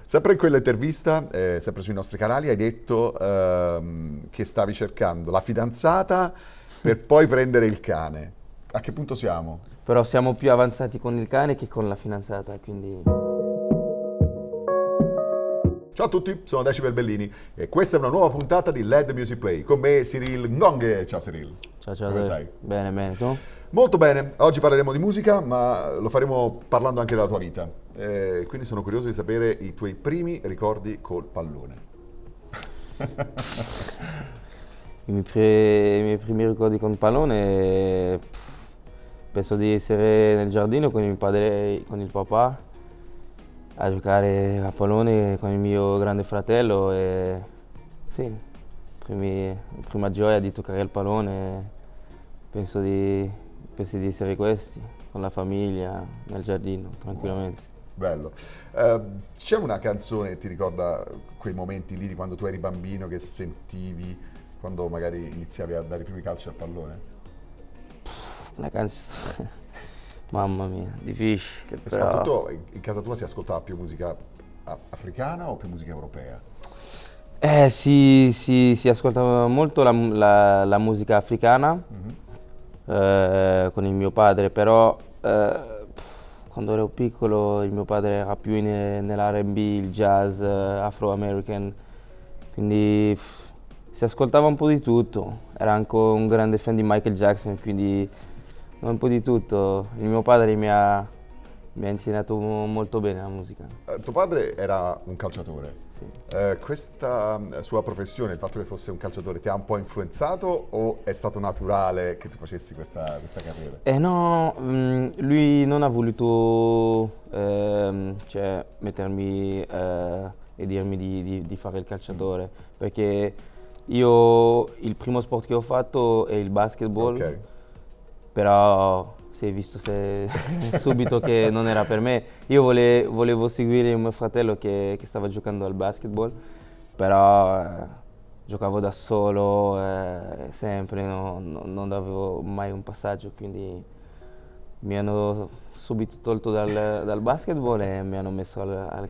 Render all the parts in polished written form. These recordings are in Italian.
Sempre in quell'intervista, sempre sui nostri canali, hai detto che stavi cercando la fidanzata per poi prendere il cane. A che punto siamo? Però siamo più avanzati con il cane che con la fidanzata, quindi... Ciao a tutti, sono Decibel Bellini e questa è una nuova puntata di LED Music Play. Con me Cyril Ngonghe. Ciao Cyril. Ciao, ciao, Come stai? bene, bene, tu? Molto bene, oggi parleremo di musica, ma lo faremo parlando anche della tua vita. Quindi sono curioso di sapere i tuoi primi ricordi col pallone. I miei primi ricordi con il pallone, penso di essere nel giardino con il padre, con il papà, a giocare a pallone con il mio grande fratello e sì, prima gioia di toccare il pallone, penso di, penso di essere questi, con la famiglia, nel giardino, tranquillamente. Bello. C'è una canzone che ti ricorda quei momenti lì di quando tu eri bambino che sentivi quando magari iniziavi a dare i primi calci al pallone? Una canzone, mamma mia, difficile, E però... soprattutto in casa tua si ascoltava più musica africana o più musica europea? Si ascoltava molto la musica africana Mhm. con il mio padre, però quando ero piccolo il mio padre era più nell'R&B, il jazz, afro-american, quindi si ascoltava un po' di tutto. Era anche un grande fan di Michael Jackson, quindi un po' di tutto. Il mio padre mi ha insegnato molto bene la musica. Tuo padre era un calciatore. Sì. Questa sua professione, il fatto che fosse un calciatore, ti ha un po' influenzato o è stato naturale che tu facessi questa carriera? Eh no, lui non ha voluto cioè, mettermi e dirmi di fare il calciatore, perché io il primo sport che ho fatto è il basketball, Ok. però si è visto subito che non era per me. Io volevo seguire mio fratello che stava giocando al basketball, però giocavo da solo, sempre, non avevo mai un passaggio, quindi mi hanno subito tolto dal basketball e mi hanno messo al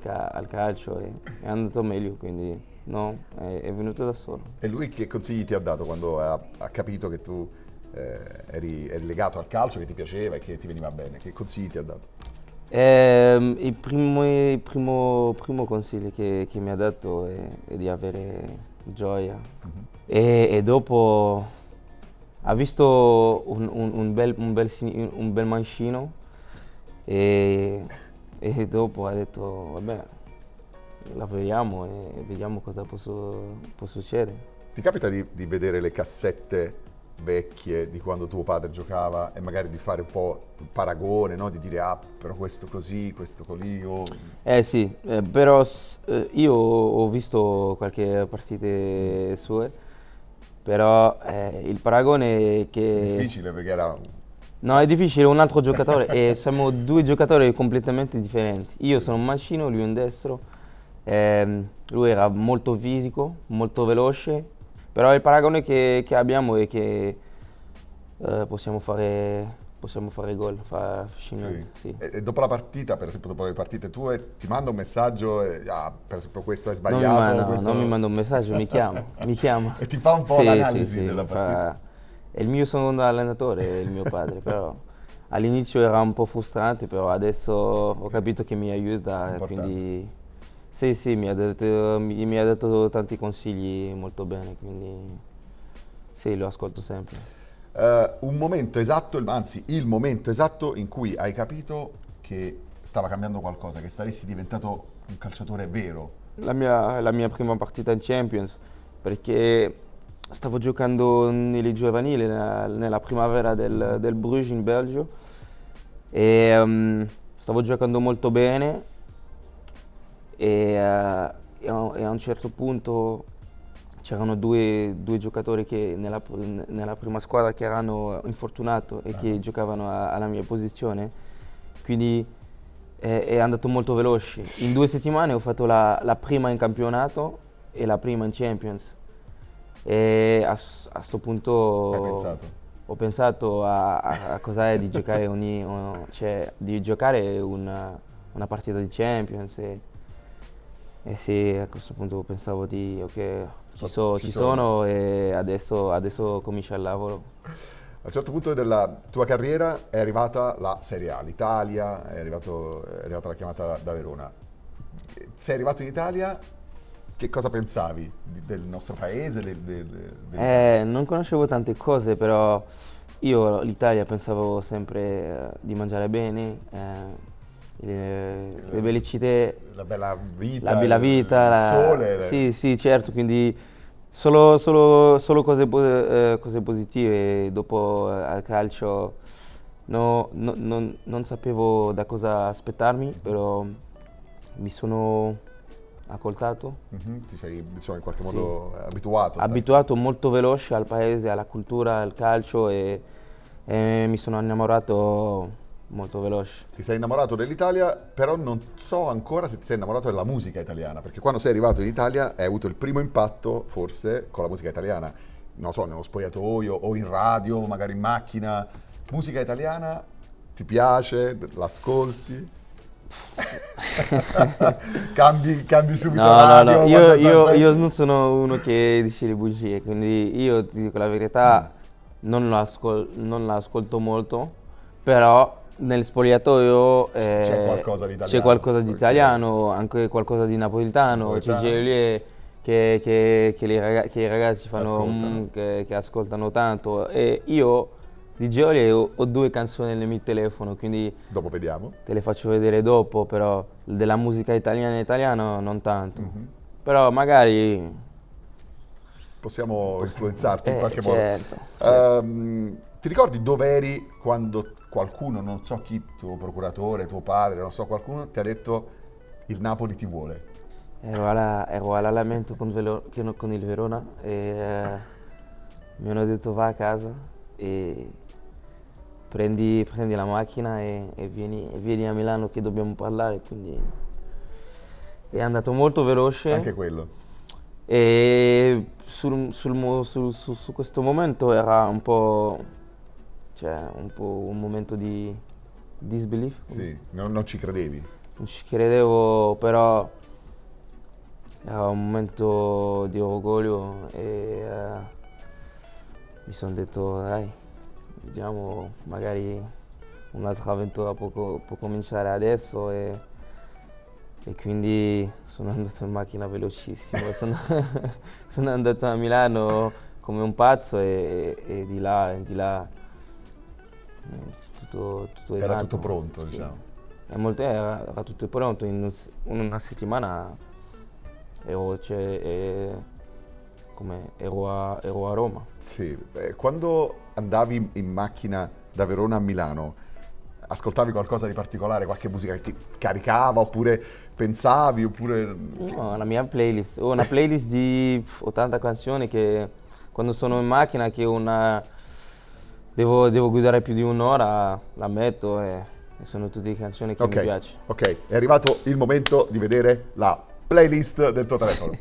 calcio e è andato meglio, quindi no, è venuto da solo. E lui che consigli ti ha dato quando ha capito che tu eri legato al calcio, che ti piaceva e che ti veniva bene? Che consigli ti ha dato? Il primo consiglio che mi ha dato è di avere gioia e dopo ha visto un bel mancino e dopo ha detto vabbè lavoriamo e vediamo cosa può succedere. Ti capita di vedere le cassette vecchie di quando tuo padre giocava e magari di fare un po' il paragone, no? Di dire ah, però questo così, questo così, o... Eh sì, però io ho visto qualche partite sue, però il paragone è che... Difficile perché era... No, è difficile, un altro giocatore e siamo due giocatori completamente differenti. Io Sì. sono un mancino, lui un destro, lui era molto fisico, molto veloce, però il paragone che abbiamo è che possiamo fare gol Sì. facilmente, sì. E dopo la partita, per esempio dopo le partite tue, ti manda un messaggio, ah, per esempio questo è Non mi, ma- sbagliato, no, non mi questo... manda un messaggio, mi chiama. E ti fa un po' Sì, sì, l'analisi sì, della partita. è il mio secondo allenatore, è il mio padre, però all'inizio era un po' frustrante, però adesso ho capito che mi aiuta, e Importante. quindi sì, sì, mi ha dato tanti consigli molto bene, quindi sì, lo ascolto sempre. Un momento esatto, anzi il momento esatto in cui hai capito che stava cambiando qualcosa, che saresti diventato un calciatore vero. La mia prima partita in Champions, perché stavo giocando nelle giovanili, nella primavera del Bruges in Belgio e stavo giocando molto bene e a un certo punto c'erano due giocatori che nella prima squadra che erano infortunati e Ah, che giocavano alla mia posizione, quindi è andato molto veloce. In 2 settimane ho fatto la prima in campionato e la prima in Champions. E a sto punto hai pensato? ho pensato a cosa è di giocare cioè di giocare una partita di Champions E sì, a questo punto pensavo di, ok, Ci ci sono. sono e adesso comincia il lavoro. A un certo punto della tua carriera è arrivata la Serie A, l'Italia, è arrivata la chiamata da Verona. Sei arrivato in Italia, che cosa pensavi del nostro paese, dell'Italia? Non conoscevo tante cose, però io l'Italia pensavo sempre di mangiare bene, le belle città, La bella la vita, bella vita, il sole. sì, sì, certo, quindi solo cose, cose positive. Dopo al calcio non sapevo da cosa aspettarmi, però mi sono accoltato, Mhm, ti sei, insomma, in qualche sì, modo abituato. abituato molto veloce al paese, alla cultura, al calcio e mi sono innamorato molto veloce. Ti sei innamorato dell'Italia, però non so ancora se ti sei innamorato della musica italiana, perché quando sei arrivato in Italia hai avuto il primo impatto, forse, con la musica italiana. Non so, nello spogliatoio o in radio, magari in macchina. Musica italiana, ti piace? L'ascolti? Cambi subito No, no, no, radio quando io senti? non sono uno che dice le bugie, quindi io ti dico la verità, non la ascolto molto, però nel spogliatoio C'è qualcosa di c'è italiano, qualcosa di ok. italiano, anche qualcosa di napolitano, c'è Napoletano? Geolier che i ragazzi fanno, Ascoltano. che ascoltano tanto e io di Geolier ho due canzoni nel mio telefono, quindi Dopo vediamo. te le faccio vedere dopo, però della musica italiana non tanto. Mhm. Però magari Possiamo influenzarti in qualche modo. certo, certo. Ti ricordi dove eri quando qualcuno, non so chi, tuo procuratore, tuo padre, non so, qualcuno ti ha detto il Napoli ti vuole? Ero all'allenamento con il Verona e mi hanno detto va a casa e prendi la macchina e vieni a Milano che dobbiamo parlare, quindi è andato molto veloce. Anche quello. E su questo momento era un po', cioè, un po' un momento di disbelief. Sì, non ci credevi. Non ci credevo, però era un momento di orgoglio e mi sono detto, dai, vediamo, magari un'altra avventura può cominciare adesso e quindi sono andato in macchina velocissimo, sono andato a Milano come un pazzo e di là tutto è Era nato. tutto pronto, Sì. diciamo. Era tutto pronto, in una settimana ero, cioè, ero a Roma. Sì, quando andavi in macchina da Verona a Milano, ascoltavi qualcosa di particolare, qualche musica che ti caricava, oppure pensavi, oppure... No, la mia playlist, ho una playlist di 80 canzoni che quando sono in macchina che devo guidare più di un'ora, la metto e sono tutte canzoni che mi Ok, piacciono. ok, è arrivato il momento di vedere la playlist del tuo telefono.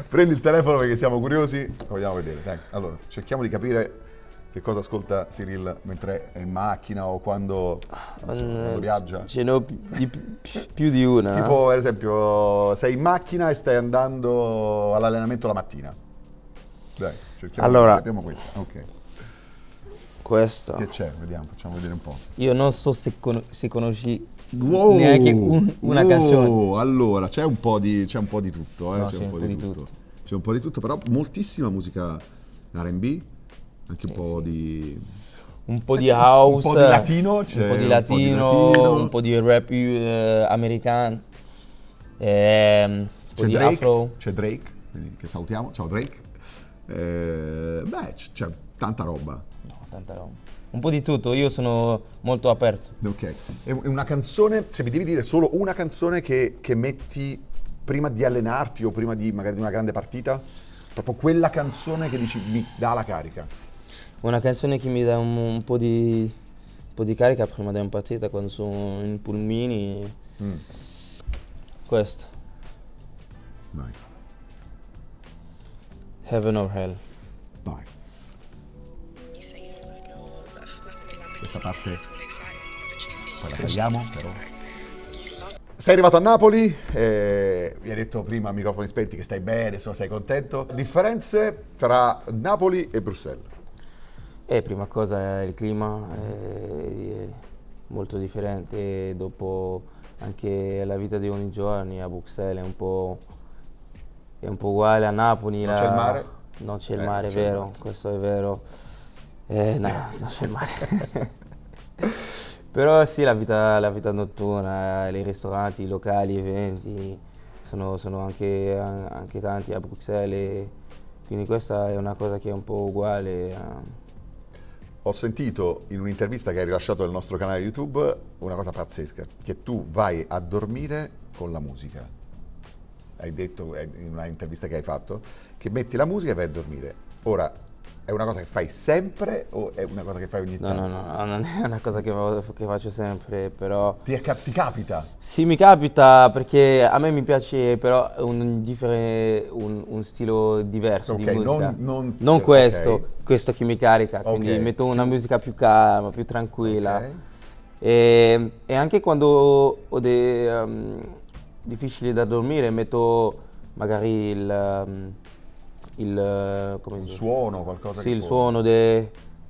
Prendi il telefono perché siamo curiosi, lo vogliamo vedere. Dai, allora, cerchiamo di capire che cosa ascolta Cyril mentre è in macchina o quando, non so, quando viaggia. Ce n'ho più di una. Tipo, ad esempio, sei in macchina e stai andando all'allenamento la mattina. Dai, cerchiamo di Allora, capiamo questa. Ok. questo. Che c'è? Vediamo, facciamo vedere un po'. Io non so se conosci Wow, neanche una canzone. allora c'è un po' di tutto, No, c'è c'è un un po' po' di di tutto. tutto. C'è un po' di tutto, però moltissima musica R&B, anche un Sì, po' sì. di... Un po' di Un house, po' di latino, un po' c'è di un po' di latino, un latino. po' di rap americano, un po' di afro. C'è Drake, quindi che salutiamo, ciao Drake. Beh, c'è tanta roba. No, tanta roba. Un po' di tutto, io sono molto aperto. Ok, è una canzone, se mi devi dire solo una canzone che metti prima di allenarti o prima di magari di una grande partita, proprio quella canzone che dici mi dà la carica. Una canzone che mi dà un po' di carica prima di una partita quando sono in pulmini. Mm, Questo, vai, Heaven or Hell. vai. Questa parte poi la tagliamo però. Sei arrivato a Napoli, mi hai detto prima a microfoni spenti che stai bene, insomma sei contento. Differenze tra Napoli e Bruxelles? Prima cosa il clima è molto differente, e dopo anche la vita di ogni giorno a Bruxelles è un po' uguale a Napoli. Non c'è il mare? Non c'è il mare, non è c'è il vero, mare. questo è vero. No, non c'è il mare. Però sì, la vita notturna, i ristoranti, i locali, gli eventi, sono anche tanti a Bruxelles, e quindi questa è una cosa che è un po' uguale Ho sentito in un'intervista che hai rilasciato nel nostro canale YouTube una cosa pazzesca, che tu vai a dormire con la musica. Hai detto in una intervista che hai fatto che metti la musica e vai a dormire. Ora, è una cosa che fai sempre o è una cosa che fai ogni No, tanto? non è una cosa che faccio sempre, però Ti capita? sì, mi capita perché a me mi piace però un stilo diverso Ok, di musica. non- Non ok. questo che mi carica, quindi Ok, metto una più- musica più calma, più tranquilla. Ok. E anche quando ho dei difficili da dormire, metto magari come Un si dice? suono, qualcosa Sì, che il può... suono Sì,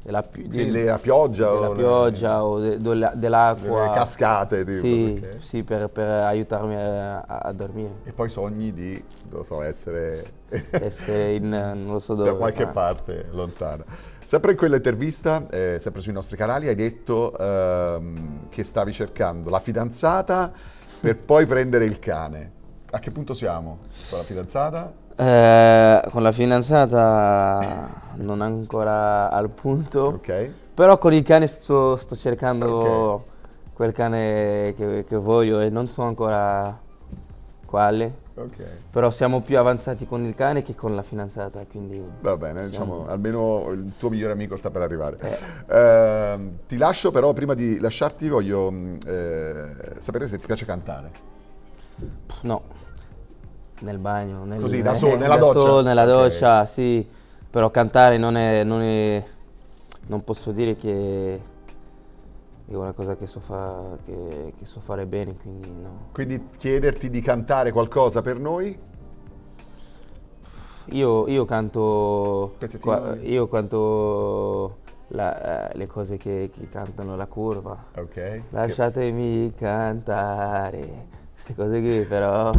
la pioggia della o pioggia o dell'acqua. delle cascate, tipo, Sì, ok. sì, per aiutarmi a dormire. E poi sogni di, non lo so, essere Essere non lo so da dove. qualche parte lontana. Sempre in quella intervista, sempre sui nostri canali, hai detto che stavi cercando la fidanzata per poi prendere il cane. A che punto siamo con la fidanzata? Con la fidanzata non ancora al punto, Ok, però con il cane sto ok, cercando quel cane che voglio e non so ancora quale, ok. però siamo più avanzati con il cane che con la fidanzata, quindi Va bene, diciamo, almeno il tuo migliore amico sta per arrivare. eh, Ti lascio, però prima di lasciarti voglio sapere se ti piace cantare. no, nel bagno, Così, da solo, nella doccia? solo, nella Ok. doccia, sì, però cantare non posso dire che è una cosa che che so fare bene, quindi no. Quindi chiederti di cantare qualcosa per noi? Io canto, Pezzettino di- io canto le cose che cantano la curva. Ok. Lasciatemi cantare, queste cose qui però.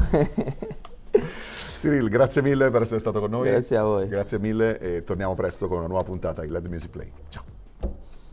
Cyril, grazie mille per essere stato con noi. Grazie a voi. Grazie mille e torniamo presto con una nuova puntata di Let the Music Play. Ciao.